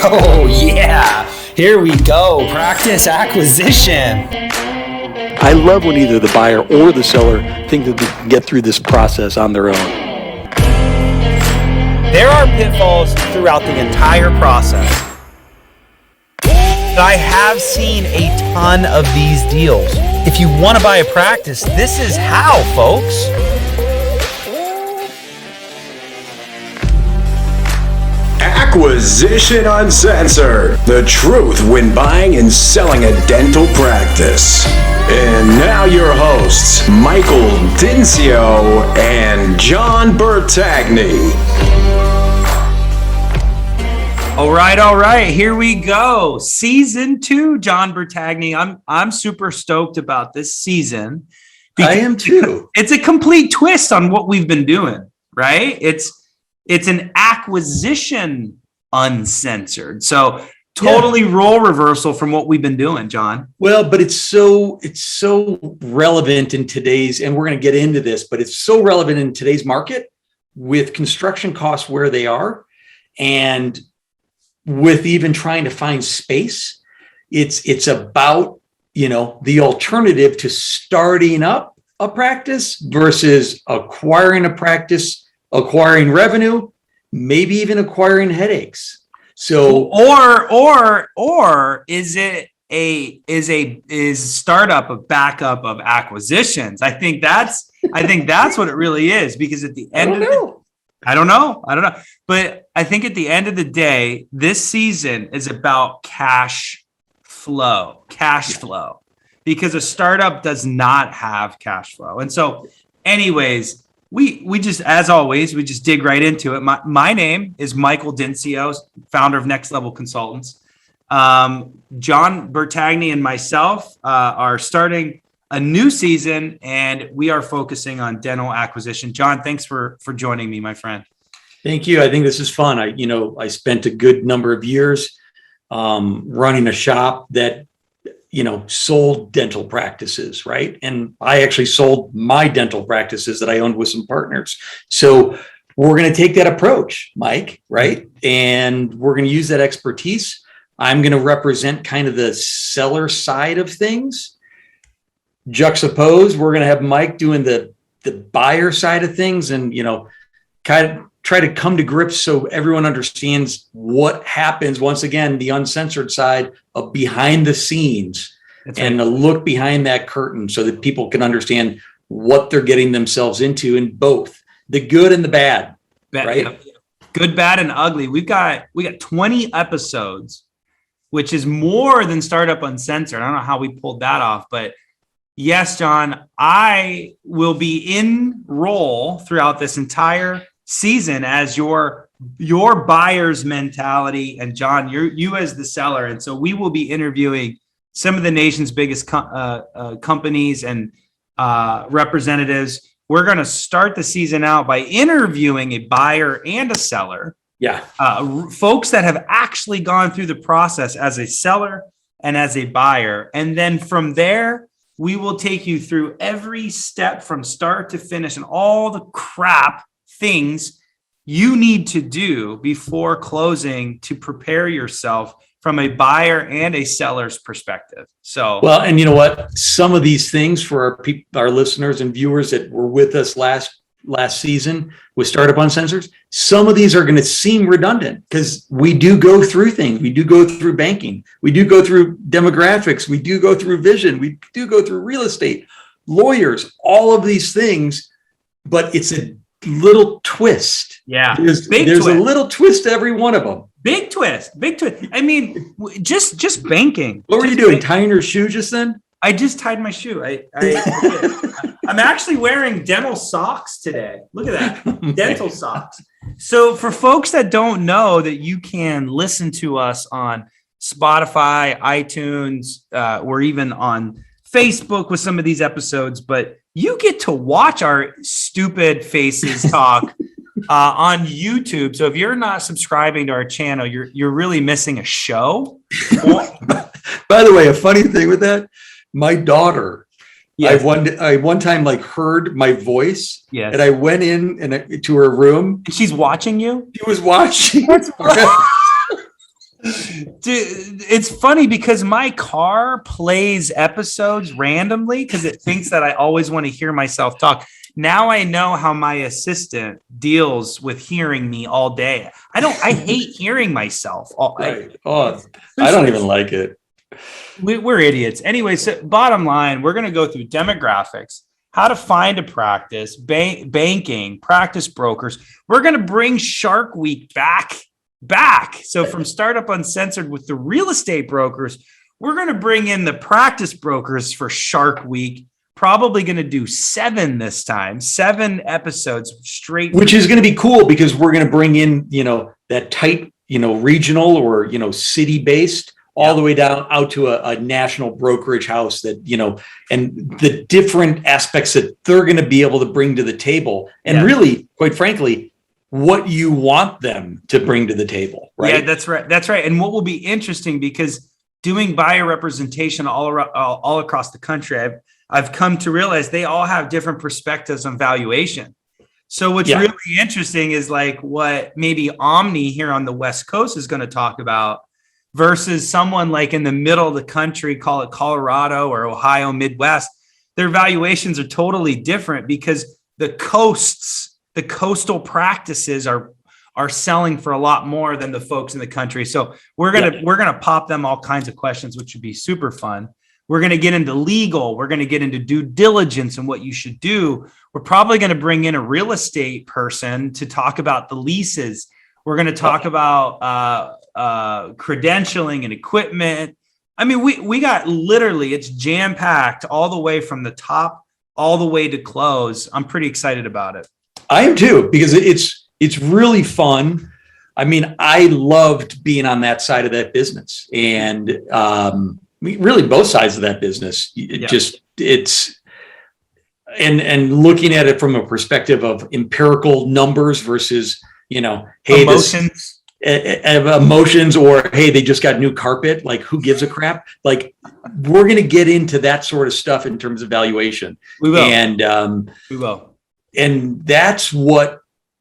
Oh yeah, here we go. Practice acquisition. I love when either the buyer or the seller think that they can get through this process on their own. There are pitfalls throughout the entire process. I have seen a ton of these deals. If you want to buy a practice, this is how, folks. Acquisition Uncensored, the truth when buying and selling a dental practice. And now your hosts, Michael Dinsio and John Bertagni. All right, here we go. Season 2, John Bertagni. I'm super stoked about this season. I am too. It's a complete twist on what we've been doing, right? It's an acquisition uncensored. So totally role reversal from what we've been doing, John. Well, but it's so relevant in today's, and we're going to get into this, but it's so relevant in today's market with construction costs where they are, and with even trying to find space. It's about, the alternative to starting up a practice versus acquiring a practice, acquiring revenue, maybe even acquiring headaches. So, or is startup a backup of acquisitions? I think that's what it really is, because at the end I don't know. But I think at the end of the day, this season is about cash flow, because a startup does not have cash flow. And so anyways, we just, as always, we just dig right into it. My name is Michael Dinsio, founder of Next Level Consultants. John Bertagni and myself are starting a new season, and we are focusing on dental acquisition. John, thanks for joining me, my friend. Thank you. I think this is fun. I spent a good number of years running a shop that sold dental practices, right? And I actually sold my dental practices that I owned with some partners. So we're going to take that approach, Mike, right? And we're going to use that expertise. I'm going to represent kind of the seller side of things. Juxtaposed, we're going to have Mike doing the buyer side of things, and, kind of try to come to grips so everyone understands what happens. Once again, the uncensored side of behind the scenes. That's and right. A look behind that curtain so that people can understand what they're getting themselves into in both the good and the bad, right? Good, bad, and ugly. We got 20 episodes, which is more than Startup Uncensored. I don't know how we pulled that off, but yes, John, I will be in role throughout this entire season as your buyer's mentality, and John, you as the seller. And so we will be interviewing some of the nation's biggest companies and representatives. We're going to start the season out by interviewing a buyer and a seller. Yeah. Folks that have actually gone through the process as a seller and as a buyer. And then from there, we will take you through every step from start to finish and all the crap things you need to do before closing to prepare yourself from a buyer and a seller's perspective. So, well, and you know what? Some of these things for our listeners and viewers that were with us last season with Startup Uncensored, some of these are going to seem redundant because we do go through things. We do go through banking. We do go through demographics. We do go through vision. We do go through real estate, lawyers, all of these things, but it's a little twist. Yeah. There's a little twist to every one of them. Big twist. I mean, just banking. What were you doing? Tying your shoe just then? I just tied my shoe. I'm actually wearing dental socks today. Look at that. Dental socks. So for folks that don't know that you can listen to us on Spotify, iTunes, we're even on Facebook with some of these episodes, but you get to watch our stupid faces talk on YouTube. So if you're not subscribing to our channel, you're really missing a show. By the way, a funny thing with that, my daughter Yes. I one time like heard my voice, Yes. and I went in to her room. She's watching you? She was watching. Dude, it's funny because my car plays episodes randomly because it thinks that I always want to hear myself talk. Now I know how my assistant deals with hearing me all day. I hate hearing myself. Right. I don't even like it. We're idiots. Anyway, so bottom line, we're going to go through demographics, how to find a practice, banking, practice brokers. We're going to bring Shark Week back. So from Startup Uncensored with the real estate brokers, we're going to bring in the practice brokers for Shark Week. Probably going to do 7 this time, 7 episodes straight. Which is going to be cool because we're going to bring in, that tight, regional or, city based all the way down out to a national brokerage house that, and the different aspects that they're going to be able to bring to the table. And really, quite frankly, what you want them to bring to the table. Right. Yeah, that's right. That's right. And what will be interesting because doing buyer representation all across the country, I've come to realize they all have different perspectives on valuation. So what's really interesting is like what maybe Omni here on the West Coast is going to talk about versus someone like in the middle of the country, call it Colorado or Ohio, Midwest. Their valuations are totally different because the coastal practices are selling for a lot more than the folks in the country. So we're gonna pop them all kinds of questions, which would be super fun. We're going to get into legal. We're going to get into due diligence and what you should do. We're probably going to bring in a real estate person to talk about the leases. We're going to talk about credentialing and equipment. I mean, we got literally, it's jam-packed all the way from the top, all the way to close. I'm pretty excited about it. I am too, because it's really fun. I mean, I loved being on that side of that business and, really both sides of that business. And looking at it from a perspective of empirical numbers versus, hey, emotions or, hey, they just got new carpet. Like who gives a crap? Like we're going to get into that sort of stuff in terms of valuation. We will. And we will. And that's what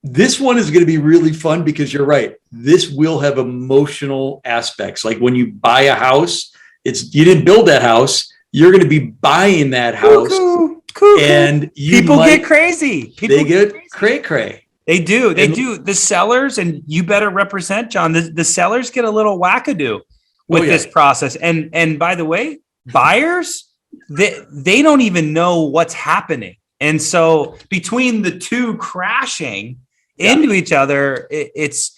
this one is going to be really fun because you're right. This will have emotional aspects. Like when you buy a house, you didn't build that house. You're going to be buying that house, and people get crazy. They get cray. They do. The sellers, and you better represent, John. The sellers get a little wackadoo with this process. And by the way, buyers, they don't even know what's happening. And so between the two crashing into each other, it's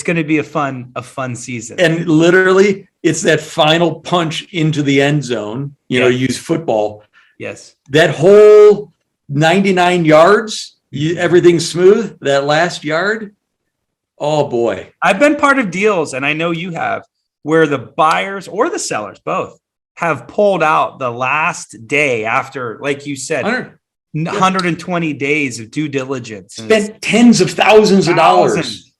going to be a fun season. And literally, it's that final punch into the end zone. Use football. Yes. That whole 99 yards, everything's smooth. That last yard, oh boy. I've been part of deals, and I know you have, where the buyers or the sellers both have pulled out the last day after, like you said, 120 days of due diligence. Spent tens of thousands of dollars.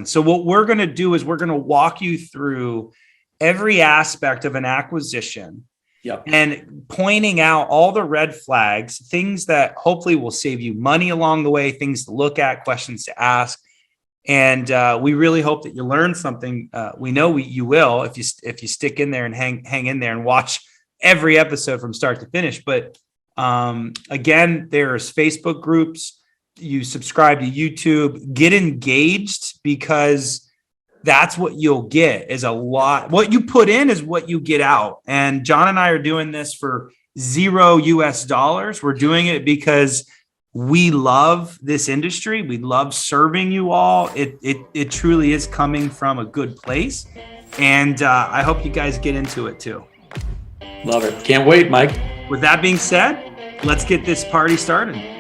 So what we're going to do is we're going to walk you through every aspect of an acquisition and pointing out all the red flags, things that hopefully will save you money along the way, things to look at, questions to ask. And we really hope that you learn something. We know you will if you stick in there and hang in there and watch every episode from start to finish. But again, there's Facebook groups. You subscribe to YouTube, get engaged because that's what you'll get is a lot. What you put in is what you get out. And John and I are doing this for $0 US. We're doing it because we love this industry. We love serving you all. It truly is coming from a good place. And I hope you guys get into it too. Love it. Can't wait, Mike. With that being said, let's get this party started.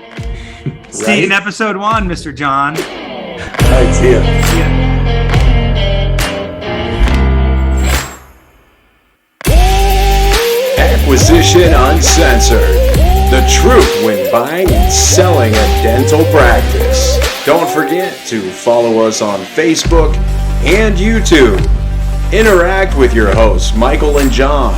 See you in episode 1, Mr. John. All right, see ya. Acquisition Uncensored. The truth when buying and selling a dental practice. Don't forget to follow us on Facebook and YouTube. Interact with your hosts, Michael and John.